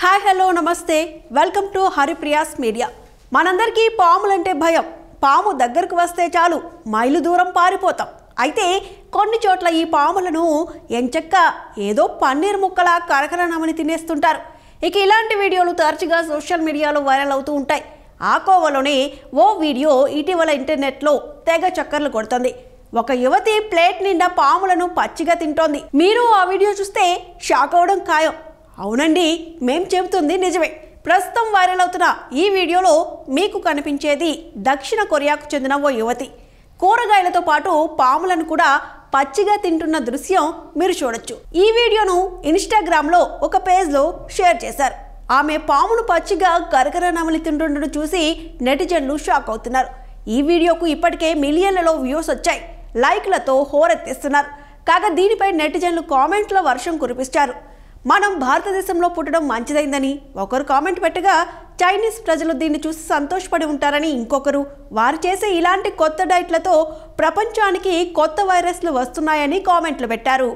Hi hello నమస్తే welcome to Haripriya's media. మనందరికీ పాములంటే భయం. పాము దగ్గరకు వస్తే చాలు మైలు దూరం పారిపోతాం. అయితే కొన్ని చోట్ల ఈ పాములను ఎంచక్క ఏదో పన్నీర్ ముక్కలా కరకరనమని తినేస్తుంటారు. ఇక ఇలాంటి వీడియోలు తరచుగా సోషల్ మీడియాలో వైరల్ అవుతూ ఉంటాయి. ఆ కోవలోనే ఓ వీడియో ఇటీవల ఇంటర్నెట్లో తెగ చక్కర్లు కొడుతుంది. ఒక యువతి ప్లేట్ నిండా పాములను పచ్చిగా తింటోంది. మీరు ఆ వీడియో చూస్తే షాక్ అవడం ఖాయం. అవునండి, మేం చెబుతుంది నిజమే. ప్రస్తుతం వైరల్ అవుతున్న ఈ వీడియోలో మీకు కనిపించేది దక్షిణ కొరియాకు చెందిన ఓ యువతి కూరగాయలతో పాటు పాములను కూడా పచ్చిగా తింటున్న దృశ్యం మీరు చూడొచ్చు. ఈ వీడియోను ఇన్స్టాగ్రామ్లో ఒక పేజ్లో షేర్ చేశారు. ఆమె పామును పచ్చిగా కరకర నమిలి తింటుండడం చూసి నెటిజన్లు షాక్ అవుతున్నారు. ఈ వీడియోకు ఇప్పటికే మిలియన్లలో వ్యూస్ వచ్చాయి. లైక్లతో హోరెత్తిస్తున్నారు. కాగా దీనిపై నెటిజన్లు కామెంట్ల వర్షం కురిపిస్తారు. మనం భారతదేశంలో పుట్టడం మంచిదైందని ఒకరు కామెంట్ పెట్టగా, చైనీస్ ప్రజలు దీన్ని చూసి సంతోషపడి ఉంటారని ఇంకొకరు, వారు చేసే ఇలాంటి కొత్త డైట్లతో ప్రపంచానికి కొత్త వైరస్లు వస్తున్నాయని కామెంట్లు పెట్టారు.